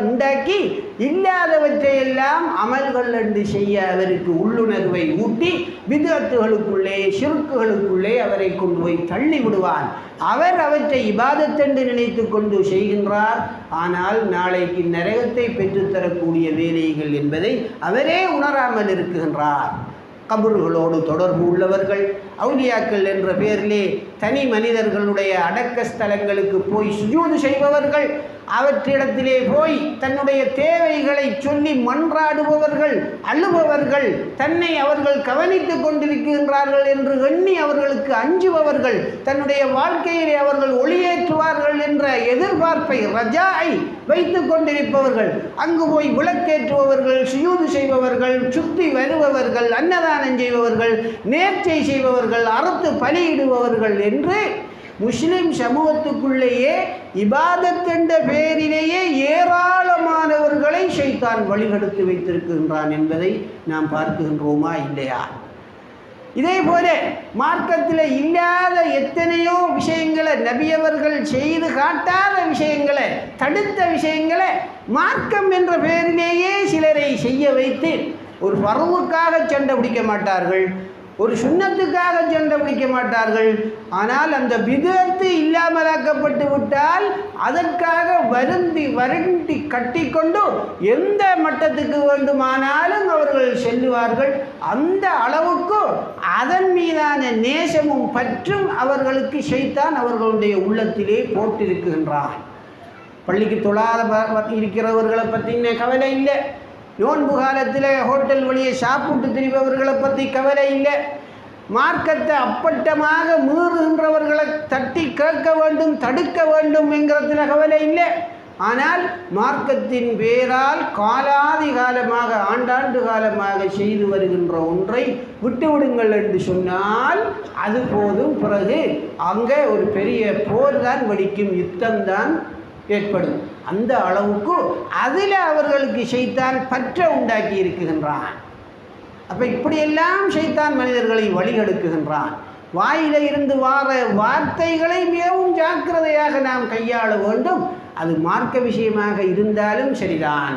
உண்டாக்கி இல்லாதவற்றையெல்லாம் அமல்கள் என்று செய்ய அவருக்கு உள்ளுணர்வை ஊட்டி பித்அத்துகளுக்குள்ளே ஷிர்க்குகளுக்குள்ளே அவரை கொண்டு போய் தள்ளி விடுவான். அவர் அவற்றை இபாதத்தென்று நினைத்து கொண்டு செய்கின்றார். ஆனால் நாளைக்கு நரகத்தை பெற்றுத்தரக்கூடிய வேலைகள் என்பதை அவரே உணராமல் இருக்குகின்றார். கபறுகளோடு தொடர்பு உள்ளவர்கள், அவுலியாக்கள் என்ற பெயரிலே தனி மனிதர்களுடைய அடக்க ஸ்தலங்களுக்கு போய் சுஜூது செய்பவர்கள், அவற்றிடத்திலே போய் தன்னுடைய தேவைகளை சொல்லி மன்றாடுபவர்கள், அழுபவர்கள், தன்னை அவர்கள் கவனித்துக் கொண்டிருக்கின்றார்கள் என்று எண்ணி அவர்களுக்கு அஞ்சுபவர்கள், தன்னுடைய வாழ்க்கையிலே அவர்கள் ஒளியேற்றுவார்கள் என்ற எதிர்பார்ப்பை ரஜாயை வைத்து கொண்டிருப்பவர்கள், அங்கு போய் விளக்கேற்றுபவர்கள், சுஜூது செய்பவர்கள், சுத்தி வருபவர்கள், அன்னதானம் செய்பவர்கள், நேர்ச்சை செய்பவர்கள், அறுத்து பலியிடுபவர்கள் என்று முஸ்லிம் சமூகத்துக்குள்ளேயே இபாதத் என்ற பெயரிலேயே ஏராளமானவர்களை ஷைத்தான் வழிகெடுத்து வைத்திருக்கின்றான் என்பதை நாம் பார்க்கின்றோமா இல்லையா? இதே போல மார்க்கத்தில் இல்லாத எத்தனையோ விஷயங்களை, நபியவர்கள் செய்து காட்டாத விஷயங்களை, தடுத்த விஷயங்களை மார்க்கம் என்ற பெயரிலேயே சிலரை செய்ய வைத்து ஒரு ஃபர்துக்காக சண்டை பிடிக்க மாட்டார்கள், ஒரு சுன்னத்துக்காக சண்டை பிடிக்க மாட்டார்கள். ஆனால் அந்த பிதஅத்து இல்லாமலாக்கப்பட்டு விட்டால் அதற்காக வருந்தி கட்டிக்கொண்டு எந்த மட்டத்துக்கு வேண்டுமானாலும் அவர்கள் செல்லுவார்கள். அந்த அளவுக்கு அதன் மீதான நேசமும் பற்றும் அவர்களுக்கு ஷைத்தான் அவர்களுடைய உள்ளத்திலே போட்டிருக்கின்றான். பள்ளிக்கு தொழாத இருக்கிறவர்களை பற்றின கவலை இல்லை, நோன்பு காலத்தில் ஹோட்டல் வழியை சாப்பிட்டு திரிபவர்களை பற்றி கவலை இல்லை, மார்க்கத்தை அப்பட்டமாக மீறுகின்றவர்களை தட்டி கேட்க வேண்டும், தடுக்க வேண்டும் என்கிறதுல கவலை இல்லை. ஆனால் மார்க்கத்தின் பேரால் காலாதி காலமாக ஆண்டாண்டு காலமாக செய்து வருகின்ற ஒன்றை விட்டுவிடுங்கள் என்று சொன்னால் அது போதும். பிறகு அங்கே ஒரு பெரிய போர் தான் வெடிக்கும், யுத்தம்தான் ஏற்படும். அந்த அளவுக்கு அதில் அவர்களுக்கு ஷைத்தான் பற்ற உண்டாக்கி இருக்குகின்றான். அப்போ இப்படியெல்லாம் ஷைத்தான் மனிதர்களை வழிகெடுக்குகின்றான். வாயில இருந்து வார வார்த்தைகளை மிகவும் ஜாக்கிரதையாக நாம் கையாள வேண்டும். அது மார்க்க விஷயமாக இருந்தாலும் சரிதான்.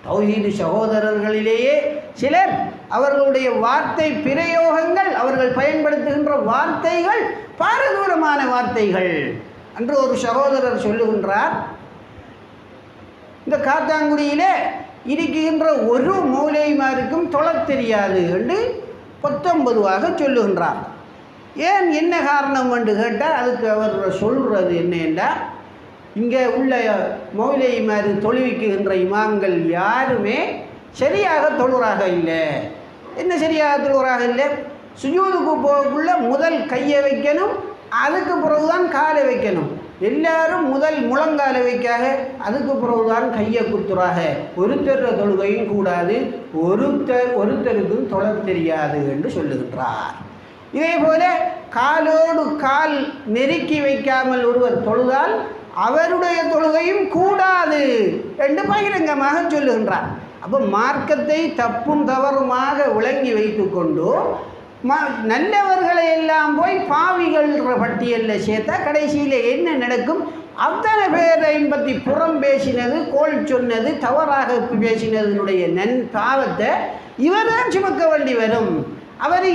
தௌஹீது சகோதரர்களிலேயே சிலர் அவர்களுடைய வார்த்தை பிரயோகங்கள், அவர்கள் பயன்படுத்துகின்ற வார்த்தைகள் பாரதூரமான வார்த்தைகள். அன்று ஒரு சகோதரர் சொல்லுகின்றார், இந்த காத்தாங்குடியிலே இருக்கின்ற ஒரு மௌலைமாருக்கும் தொழத் தெரியாது என்று 19 சொல்லுகின்றார். ஏன், என்ன காரணம் என்று கேட்டால் அதுக்கு அவர் சொல்கிறது என்ன என்றால், இங்கே உள்ள மௌலைமார் தொழுவிக்குகின்ற இமாம்கள் யாருமே சரியாக தொழுறாக இல்லை. என்ன சரியாக தொழுறாக இல்லை? சுஜூதுக்கு போகக்குள்ள முதல் கையை வைக்கணும், அதுக்கு பிறகுதான் காலை வைக்கணும். எல்லாரும் முதல் முழங்காலை வைக்காக, அதுக்கு பிறகுதான் கையை குத்துறாக. ஒருத்தர் தொழுகையும் கூடாது, ஒருத்தருக்கும் தொழத் தெரியாது என்று சொல்லுகின்றார். இதே போல காலோடு கால் நெருக்கி வைக்காமல் ஒருவர் தொழுதால் அவருடைய தொழுகையும் கூடாது என்று பகிரங்கமாக சொல்லுகின்றார். அப்போ மார்க்கத்தை தப்பும் தவறுமாக விளங்கி வைத்து கொண்டு நல்லவர்களை எல்லாம் போய் பாவிகள் பட்டியலில் சேர்த்தா கடைசியில் என்ன நடக்கும்? அத்தனை பேரையும் பற்றி புறம் பேசினது, கோல் சொன்னது, தவறாக பேசினதனுடைய பாவத்தை இவர் தான் சுமக்க வேண்டி வரும்.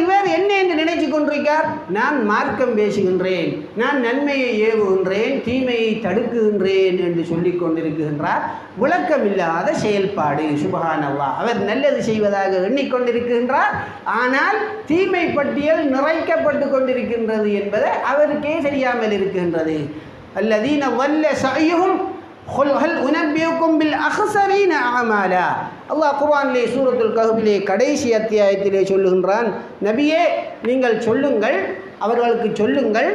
இவர் என்ன என்று நினைச்சு கொண்டிருக்கார்? நான் மார்க்கம் பேசுகின்றேன், நான் நன்மையை ஏவுகின்றேன், தீமையை தடுக்குகின்றேன் என்று சொல்லிக் கொண்டிருக்கின்றார். விளக்கமில்லாத செயல்பாடு. சுப்ஹானல்லாஹ். அவர் நல்லது செய்வதாக எண்ணிக்கொண்டிருக்கின்றார், ஆனால் தீமை பட்டியல் நிறைக்கப்பட்டு கொண்டிருக்கின்றது என்பதை அவருக்கே தெரியாமல் இருக்கின்றது. அல்லதீன வல்ல சஅய்யுஹும் ஹல் உனப்பியுக்கும் பில் அக்ஸரீன அமாலா. அல்லாஹ் குர்ஆனிலே சூரத்துல் கஹ்ஃபிலே கடைசி அத்தியாயத்திலே சொல்லுகின்றான், நபியே நீங்கள் சொல்லுங்கள், அவர்களுக்கு சொல்லுங்கள்,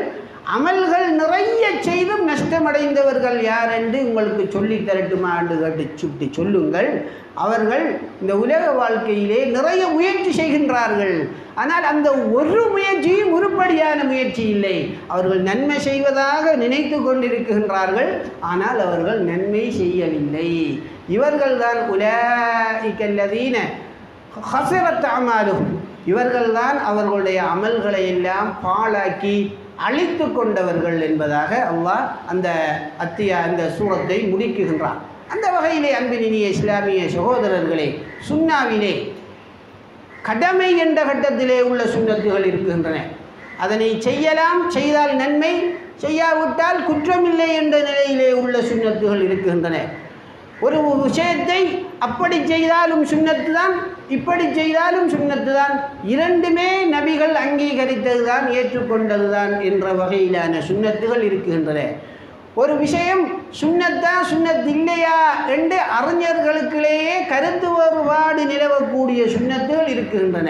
அமல்கள் நிறைய செய்தும் நஷ்டமடைந்தவர்கள் யார் என்று உங்களுக்கு சொல்லி தரட்டுமா என்று கேட்டு சொல்லுங்கள். அவர்கள் இந்த உலக வாழ்க்கையிலே நிறைய முயற்சி செய்கின்றார்கள், ஆனால் அந்த ஒரு முயற்சியும் உருப்படியான முயற்சி இல்லை. அவர்கள் நன்மை செய்வதாக நினைத்து கொண்டிருக்கின்றார்கள், ஆனால் அவர்கள் நன்மை செய்யவில்லை. இவர்கள்தான் உலாஇக அல்லதீன ஹஸரத் அமாலுஹும், இவர்கள்தான் அவர்களுடைய அமல்களை எல்லாம் பாழாக்கி அழித்து கொண்டவர்கள் என்பதாக அல்லாஹ் அந்த சூரத்தை முடிக்குகின்றான். அந்த வகையிலே அன்பினிய இஸ்லாமிய சகோதரர்களே, சுன்னாவிலே கடமை என்ற கட்டத்திலே உள்ள சுன்னத்துகள் இருக்கின்றன. அதனை செய்யலாம், செய்தால் நன்மை, செய்யாவிட்டால் குற்றமில்லை என்ற நிலையிலே உள்ள சுன்னத்துகள் இருக்கின்றன. ஒரு விஷயத்தை அப்படி செய்தாலும் சுன்னத்து தான், இப்படி செய்தாலும் சுன்னத்து தான், இரண்டுமே நபிகள் அங்கீகரித்தது தான், ஏற்றுக்கொண்டது தான் என்ற வகையிலான சுன்னத்துகள் இருக்கின்றன. ஒரு விஷயம் சுன்னத்தா சுன்னத் இல்லையா என்று அறிஞர்களுக்குள்ளேயே கருத்து வேறுபாடு நிலவக்கூடிய சுன்னத்துகள் இருக்கின்றன.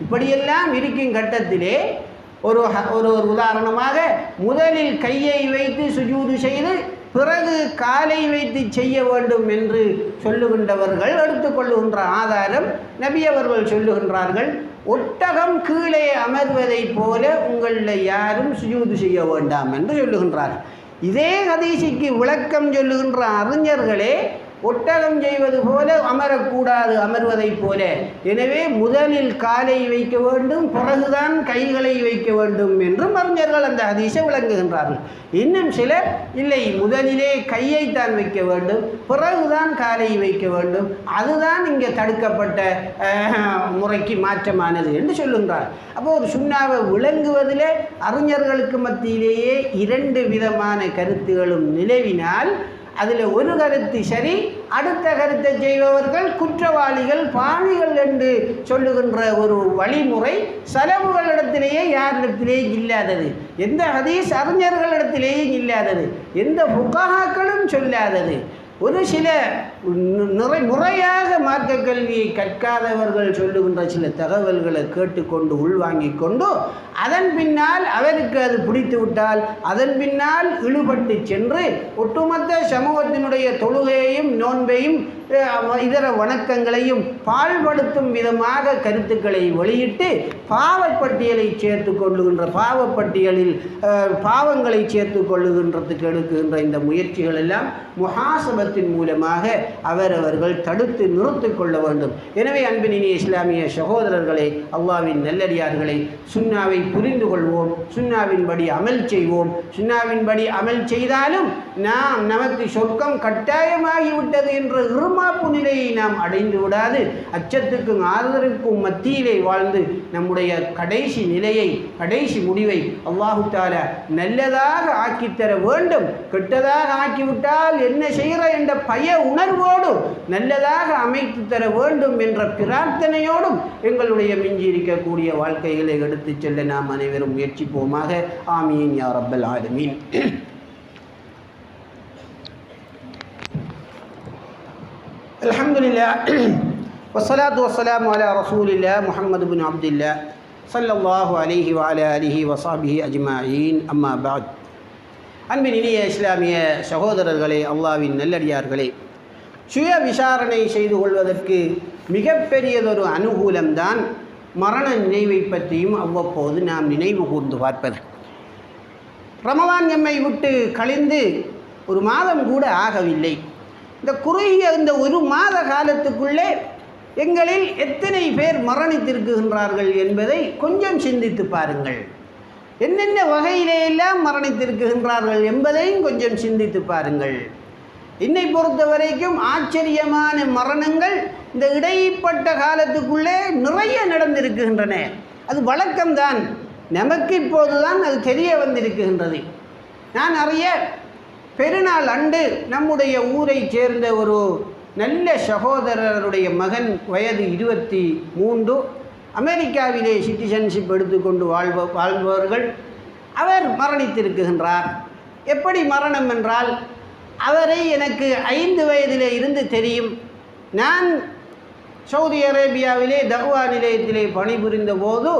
இப்படியெல்லாம் இருக்கும் கட்டத்திலே ஒரு உதாரணமாக, முதலில் கையை வைத்து சுஜூது செய்து பிறகு காலை வைத்து செய்ய வேண்டும் என்று சொல்லுகின்றவர்கள் எடுத்துக்கொள்ளுகின்ற ஆதாரம், நபி அவர்கள் சொல்லுகின்றார்கள், ஒட்டகம் கீழே அமர்வதைப் போல உங்களில் யாரும் சுஜூது செய்ய வேண்டாம் என்று சொல்லுகின்றார்கள். இதே ஹதீஸுக்கு விளக்கம் சொல்லுகின்ற அறிஞர்களே ஒட்டகம் செய்வது போல அமரக்கூடாது, அமர்வதைப் போல. எனவே முதலில் காலை வைக்க வேண்டும், பிறகுதான் கைகளை வைக்க வேண்டும் என்றும் அறிஞர்கள் அந்த ஹதீஸை விளங்குகின்றார்கள். இன்னும் சிலர் இல்லை, முதலிலே கையைத்தான் வைக்க வேண்டும், பிறகுதான் காலை வைக்க வேண்டும், அதுதான் இங்கே தடுக்கப்பட்ட முறைக்கு மாற்றமானது என்று சொல்லுகின்றார். அப்போ ஒரு சுன்னாவை விளங்குவதிலே அறிஞர்களுக்கு மத்தியிலேயே இரண்டு விதமான கருத்துகளும் நிலவினால் அதில் ஒரு கருத்து சரி, அடுத்த கருத்தை செய்பவர்கள் குற்றவாளிகள், பாவிகள் என்று சொல்லுகின்ற ஒரு வழிமுறை சலபுகளிடத்திலேயே யாரிடத்திலேயே இல்லாதது, எந்த ஹதீஸ் அறிஞர்களிடத்திலேயே இல்லாதது, எந்த ஃபுகஹாக்களும் சொல்லாதது. ஒரு சில முறையாக மார்க்க கல்வியை கற்காதவர்கள் சொல்லுகின்ற சில தகவல்களை கேட்டுக்கொண்டு உள்வாங்கிக் கொண்டு அதன் பின்னால் அவருக்கு அது பிடித்து விட்டால் அதன் பின்னால் இழுபட்டு சென்று ஒட்டுமொத்த சமூகத்தினுடைய தொழுகையையும் நோன்பையும் இதர வணக்கங்களையும் பாழ்படுத்தும் விதமாக கருத்துக்களை வெளியிட்டு பாவப்பட்டியலை சேர்த்து கொள்ளுகின்ற பாவப்பட்டியலில் பாவங்களை சேர்த்து கொள்ளுகின்றதுக்கு எடுக்குகின்ற இந்த முயற்சிகள் எல்லாம் முஹாசபத்தின் மூலமாக அவரவர்கள் தடுத்து நிறுத்தி கொள்ள வேண்டும். எனவே அன்பினிய இஸ்லாமிய சகோதரர்களே, அல்லாஹ்வின் நல்லடியார்களே, சுன்னாவை புரிந்து கொள்வோம், சுன்னாவின்படி அமல் செய்வோம். சுன்னாவின்படி அமல் செய்தாலும் நமக்கு சொர்க்கம் கட்டாயமாகிவிட்டது என்ற இருமாப்பு நிலையை நாம் அடைந்து விடாது, அச்சத்துக்கும் ஆதரவுக்கும் மத்தியிலே வாழ்ந்து நம்முடைய கடைசி நிலையை, கடைசி முடிவை அல்லாஹு தஆலா நல்லதாக ஆக்கித்தர வேண்டும். கெட்டதாக ஆக்கிவிட்டால் என்ன செய்கிற என்ற பய உணர்வோடு நல்லதாக அமைத்து தர வேண்டும் என்ற பிரார்த்தனையோடும் எங்களுடைய மிஞ்சி இருக்கக்கூடிய வாழ்க்கைகளை எடுத்துச் செல்ல நாம் அனைவரும் முயற்சிப்போமாக. ஆமீன் யா ரப்பல் ஆலமீன். அல்ஹம்துலில்லாஹ் வஸ்ஸலாத்து வஸ்ஸலாமு அலா ரசூலில்லாஹ் முஹம்மது பின் அப்துல்லாஹ் ஸல்லல்லாஹு அலைஹி வ அலா ஆலிஹி வ ஸஹ்பிஹி அஜ்மஈன். அம்மா பஅத். அன்பினிய இஸ்லாமிய சகோதரர்களே, அல்லாஹ்வின் நல்லடியார்களே, சுய விசாரணை செய்து கொள்வதற்கு மிகப்பெரியதொரு அனுகூலம்தான் மரண நினைவை பற்றியும் அவ்வப்போது நாம் நினைவு கூர்ந்து பார்ப்பது. ரமலான் எம்மை விட்டு கழிந்து ஒரு மாதம் கூட ஆகவில்லை. இந்த குறுகிய இந்த ஒரு மாத காலத்துக்குள்ளே எங்களில் எத்தனை பேர் மரணித்திருக்கின்றார்கள் என்பதை கொஞ்சம் சிந்தித்து பாருங்கள். என்னென்ன வகையிலேயெல்லாம் மரணித்திருக்கின்றார்கள் என்பதையும் கொஞ்சம் சிந்தித்து பாருங்கள். என்னை பொறுத்த வரைக்கும் ஆச்சரியமான மரணங்கள் இந்த இடைப்பட்ட காலத்துக்குள்ளே நிறைய நடந்திருக்கின்றன. அது வழக்கம்தான், நமக்கு இப்போதுதான் அது தெரிய வந்திருக்கின்றது. நான் அறிய பெருநாள் அன்று நம்முடைய ஊரை சேர்ந்த ஒரு நல்ல சகோதரருடைய மகன், வயது 23, அமெரிக்காவிலே சிட்டிசன்ஷிப் எடுத்துக்கொண்டு வாழ்பவர்கள், அவர் மரணித்திருக்கின்றார். எப்படி மரணம் என்றால், அவரை எனக்கு 5 வயதிலே இருந்து தெரியும். நான் சவுதி அரேபியாவிலே தஹ்வா நிலையத்திலே பணிபுரிந்த போது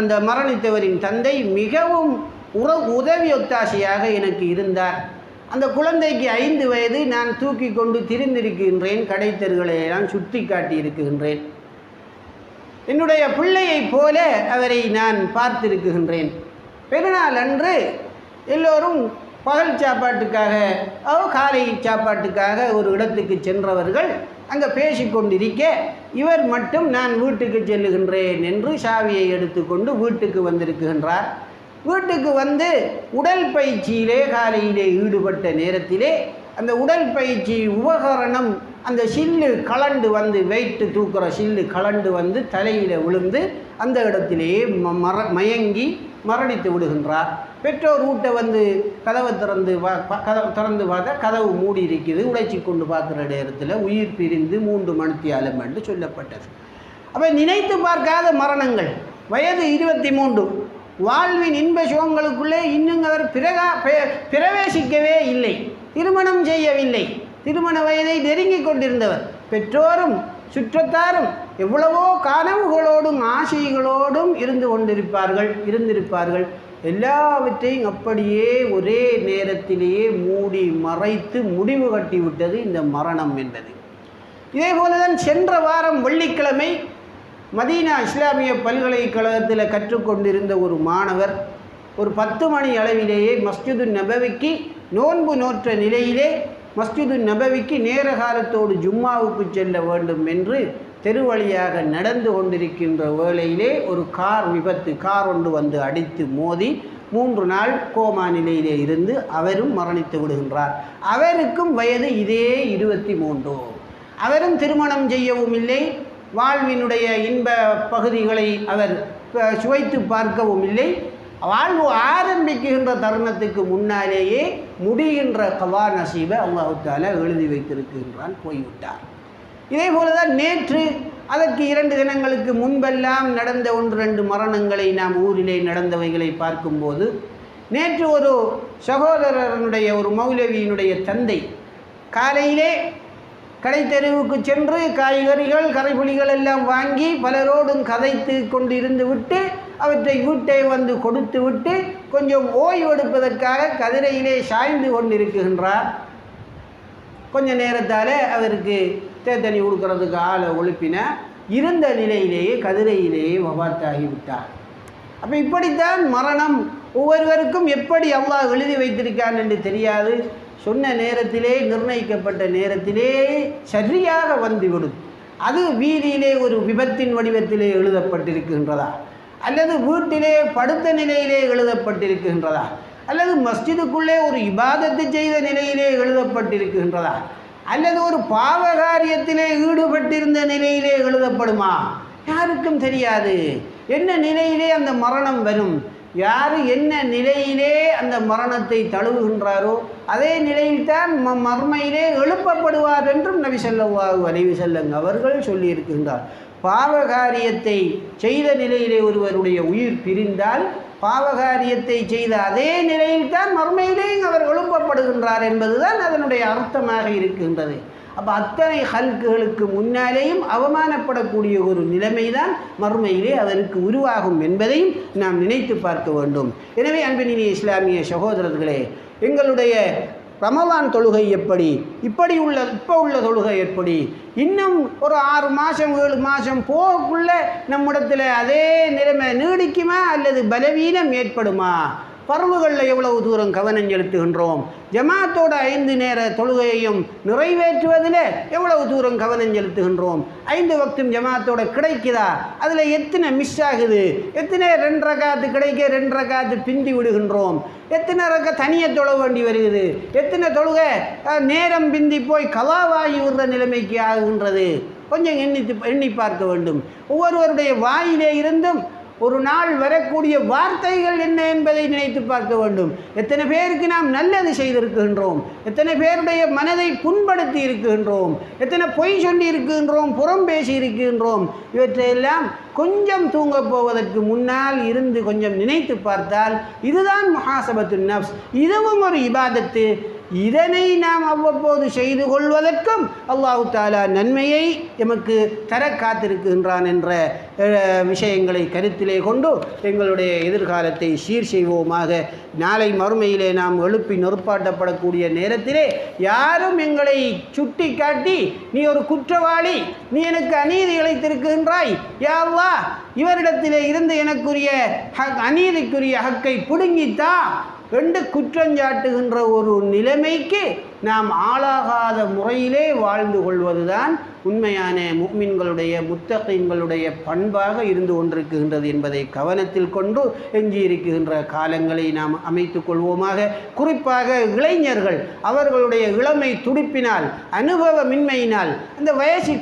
அந்த மரணித்தவரின் தந்தை மிகவும் உதவி ஒத்தாசையாக எனக்கு இருந்தார். அந்த குழந்தைக்கு 5 வயது. நான் தூக்கி கொண்டு திரிந்திருக்கின்றேன், கடைத்தெருகளையெல்லாம் சுற்றி காட்டியிருக்கின்றேன். என்னுடைய பிள்ளையைப் போல அவரை நான் பார்த்திருக்கின்றேன். பெருநாள் அன்று எல்லோரும் பகல் சாப்பாட்டுக்காக காலை சாப்பாட்டுக்காக ஒரு இடத்துக்கு சென்றவர்கள் அங்கே பேசிக்கொண்டிருக்க இவர் மட்டும் நான் வீட்டுக்கு செல்லுகின்றேன் என்று சாவியை எடுத்துக்கொண்டு வீட்டுக்கு வந்திருக்கின்றார். வீட்டுக்கு வந்து உடல் பயிற்சியிலே காலையிலே ஈடுபட்ட நேரத்திலே அந்த உடல் பயிற்சி உபகரணம் அந்த சில்லு கலண்டு வந்து வெயிட்டு தூக்குற சில்லு கலண்டு வந்து தலையில் விழுந்து அந்த இடத்திலேயே மயங்கி மரணித்து விடுகின்றார். பெற்றோர் வீட்டை வந்து கதவை திறந்து பார்த்தா கதவு மூடி இருக்குது. உடைச்சி கொண்டு பார்க்குற நேரத்தில் உயிர் பிரிந்து 3 மணித்தியாலம் என்று சொல்லப்பட்டது. அப்போ நினைத்து பார்க்காத மரணங்கள். வயது 23, வாழ்வின் இன்ப சுகங்களுக்குள்ளே இன்னும் அவர் பிரவேசிக்கவே இல்லை, திருமணம் செய்யவில்லை, திருமண வயதை நெருங்கி கொண்டிருந்தவர். பெற்றோரும் சுற்றத்தாரும் எவ்வளவோ கனவுகளோடும் ஆசைகளோடும் இருந்திருப்பார்கள். எல்லாவற்றையும் அப்படியே ஒரே நேரத்திலேயே மூடி மறைத்து முடிவு கட்டிவிட்டது இந்த மரணம் என்பது. இதே போலதான் சென்ற வாரம் வெள்ளிக்கிழமை மதீனா இஸ்லாமிய பல்கலைக்கழகத்தில் கற்றுக்கொண்டிருந்த ஒரு மாணவர் ஒரு 10 மணி அளவிலேயே மஸ்ஜிது நபவிக்கு நோன்பு நோற்ற நிலையிலே மஸ்ஜிது நபவிக்கு நேர காலத்தோடு ஜும்மாவுக்கு செல்ல வேண்டும் என்று தெருவழியாக நடந்து கொண்டிருக்கின்ற வேளையிலே ஒரு கார் ஒன்று வந்து அடித்து மோதி 3 நாள் கோமா நிலையிலே இருந்து அவரும் மரணித்து விடுகின்றார். அவருக்கும் வயது இதே 23. அவரும் திருமணம் செய்யவும் இல்லை, வாழ்வினுடைய இன்ப பகுதிகளை அவர் சுவைத்து பார்க்கவும் இல்லை. வாழ்வு ஆரம்பிக்கின்ற தருணத்துக்கு முன்னாலேயே முடிகின்ற கவா நசீபை அல்லாஹ் தஆலா எழுதி வைத்திருக்கின்றான், போய்விட்டார். இதே போலதான் நேற்று அதற்கு 2 தினங்களுக்கு முன்பெல்லாம் நடந்த 1-2 மரணங்களை நாம் ஊரிலே நடந்தவைகளை பார்க்கும்போது, நேற்று ஒரு சகோதரனுடைய ஒரு மௌலவியினுடைய தந்தை காலையிலே கடை தெருவுக்கு சென்று காய்கறிகள் கரைப்புளிகள் எல்லாம் வாங்கி பலரோடும் கதைத்து கொண்டு இருந்து விட்டு அவற்றை வீட்டை வந்து கொடுத்து விட்டு கொஞ்சம் ஓய்வெடுப்பதற்காக கதிரையிலே சாய்ந்து கொண்டிருக்கின்றார். கொஞ்ச நேரத்தால் அவருக்கு தேத்தனி கொடுக்கறதுக்கு ஆளை ஒழுப்பின இருந்த நிலையிலேயே கதிரையிலேயே வபாத்தாகிவிட்டார். அப்போ இப்படித்தான் மரணம் ஒவ்வொருவருக்கும் எப்படி அல்லாஹ் எழுதி வைத்திருக்கான் என்று தெரியாது. சொன்ன நேரத்திலே நிர்ணயிக்கப்பட்ட நேரத்திலே சரியாக வந்துவிடும். அது வீதியிலே ஒரு விபத்தின் வடிவத்திலே எழுதப்பட்டிருக்கின்றதா, அல்லது வீட்டிலே படுத்த நிலையிலே எழுதப்பட்டிருக்கின்றதா, அல்லது மஸ்ஜிதுக்குள்ளே ஒரு இபாதத்து செய்த நிலையிலே எழுதப்பட்டிருக்கின்றதா, அல்லது ஒரு பாவகாரியத்திலே ஈடுபட்டிருந்த நிலையிலே எழுதப்படுமா? யாருக்கும் தெரியாது. என்ன நிலையிலே அந்த மரணம் வரும், யார் என்ன நிலையிலே அந்த மரணத்தை தழுவுகின்றாரோ அதே நிலையில்தான் மர்மையிலே எழுப்பப்படுவார் என்றும் நபி ஸல்லல்லாஹு அலைஹி வஸல்லம் அவர்கள் சொல்லியிருக்கின்றார். பாவகாரியத்தை செய்த நிலையிலே ஒருவருடைய உயிர் பிரிந்தால் பாவகாரியத்தை செய்த அதே நிலையில்தான் மர்மையிலே அவர் எழுப்பப்படுகின்றார் என்பதுதான் அதனுடைய அர்த்தமாக இருக்கின்றது. அப்போ அத்தனை ஹல்குகளுக்கு முன்னாலேயும் அவமானப்படக்கூடிய ஒரு நிலைமைதான் மறுமையிலே அவருக்கு உருவாகும் என்பதையும் நாம் நினைத்து பார்க்க வேண்டும். எனவே அன்பினிய இஸ்லாமிய சகோதரர்களே, எங்களுடைய ரமலான் தொழுகை எப்படி, இப்போ உள்ள தொழுகை எப்படி, இன்னும் ஒரு 6 மாதம் 7 மாதம் போகக்குள்ள நம்மிடத்தில் அதே நிலைமை நீடிக்குமா அல்லது பலவீனம் ஏற்படுமா? பருவுகளில் எவ்வளவு தூரம் கவனம் செலுத்துகின்றோம்? ஜமாத்தோட 5 நேர தொழுகையையும் நிறைவேற்றுவதில் எவ்வளவு தூரம் கவனம் செலுத்துகின்றோம்? 5 வக்தும் ஜமாத்தோட கிடைக்குதா? அதில் எத்தனை மிஸ் ஆகுது? எத்தனை 2 ரகாத்து கிடைக்க 2 ரகாத்து பிந்தி விடுகின்றோம்? எத்தனை ரக்க தனியை தொழ வேண்டி வருகிறது? எத்தனை தொழுகை நேரம் பிந்தி போய் கலாவாகி விடுற நிலைமைக்கு ஆகுகின்றது? கொஞ்சம் எண்ணி பார்க்க வேண்டும். ஒவ்வொருவருடைய வாயிலே இருந்தும் ஒரு நாள் வரக்கூடிய வார்த்தைகள் என்ன என்பதை நினைத்து பார்க்க வேண்டும். எத்தனை பேருக்கு நாம் நல்லது செய்திருக்கின்றோம்? எத்தனை பேருடைய மனதை புண்படுத்தி இருக்கின்றோம்? எத்தனை பொய் சொல்லி இருக்கின்றோம்? புறம் பேசி இருக்கின்றோம்? இவற்றையெல்லாம் கொஞ்சம் தூங்க போவதற்கு முன்னால் இருந்து கொஞ்சம் நினைத்து பார்த்தால் இதுதான் முஹாசபத்துன் நஃப்ஸ். இதுவும் ஒரு இபாதத்து. இதனை நாம் அவ்வப்போது செய்து கொள்வதற்கும் அல்லாஹு தஆலா நன்மையை எமக்கு தர காத்திருக்கின்றான் என்ற விஷயங்களை கருத்திலே கொண்டு எங்களுடைய எதிர்காலத்தை சீர் செய்வோமாக. நாளை மறுமையிலே நாம் எழுப்பி நொறுப்பாட்டப்படக்கூடிய நேரத்திலே யாரும் எங்களை சுட்டி காட்டி நீ ஒரு குற்றவாளி, நீ எனக்கு அநீதி இழைத்திருக்கின்றாய், யா அல்லாஹ் இவரிடத்திலே இருந்து எனக்குரிய அநீதிக்குரிய ஹக்கை பிடுங்கித்தா, என்று குற்றஞ்சாட்டுகின்ற ஒரு நிலைமைக்கு நாம் ஆளாகாத முறையிலே வாழ்ந்து கொள்வதுதான் உண்மையான முஃமின்களுடைய முத்தகீன்களுடைய பண்பாக இருந்து கொண்டிருக்கின்றது என்பதை கவனத்தில் கொண்டு எஞ்சியிருக்கின்ற காலங்களை நாம் அமைத்து கொள்வோமாக. குறிப்பாக இளைஞர்கள் அவர்களுடைய இளமை துடிப்பினால், அனுபவமின்மையினால், அந்த வயசி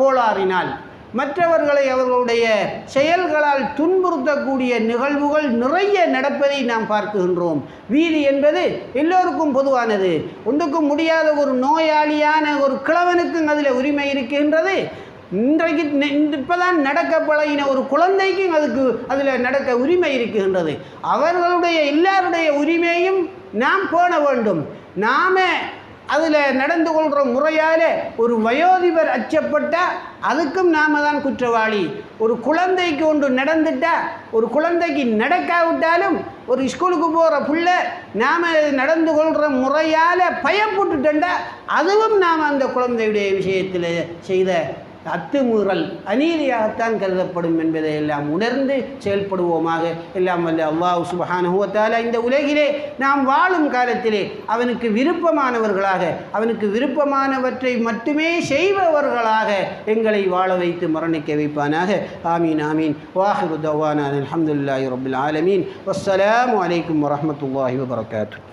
கோளாறினால் மற்றவர்களை அவர்களுடைய செயல்களால் துன்புறுத்தக்கூடிய நிகழ்வுகள் நிறைய நடப்பதை நாம் பார்க்கின்றோம். வீதி என்பது எல்லோருக்கும் பொதுவானது. ஒன்றுக்கும் முடியாத ஒரு நோயாளியான ஒரு கிழவனுக்கும் அதில் உரிமை இருக்கின்றது. இன்றைக்கு இப்போதான் நடக்க பழகின ஒரு குழந்தைக்கும் அதில் நடக்க உரிமை இருக்கின்றது. அவர்களுடைய எல்லாருடைய உரிமையும் நாம் பேண வேண்டும். நாம் அதில் நடந்து கொள்கிற முறையால் ஒரு வயோதிபர் அச்சப்பட்டால் அதுக்கும் நாம் தான் குற்றவாளி. ஒரு குழந்தைக்கு ஒன்று நடந்துட்டால், ஒரு குழந்தைக்கு நடக்காவிட்டாலும் ஒரு ஸ்கூலுக்கு போகிற பிள்ளை நாம் நடந்து கொள்கிற முறையால் பயப்பட்டுட்டா அதுவும் நாம் அந்த குழந்தையுடைய விஷயத்தில் செய்த அத்துமீறல் அநீதியாகத்தான் கருதப்படும் என்பதை எல்லாம் உணர்ந்து செயல்படுவோமாக. எல்லாம் வல்ல அல்லாஹ் சுப்ஹானஹு வ தஆலா இந்த உலகிலே நாம் வாழும் காலத்திலே அவனுக்கு விருப்பமானவர்களாக, அவனுக்கு விருப்பமானவற்றை மட்டுமே செய்பவர்களாக எங்களை வாழ வைத்து மரணிக்க வைப்பானாக. ஆமீன் ஆமீன். வாஹிரு தவானா அல்ஹம்துலில்லாஹி ரப்பில் ஆலமீன். வஸ்ஸலாமு அலைக்கும் வரஹ்மத்துல்லாஹி வபரகாத்துஹு.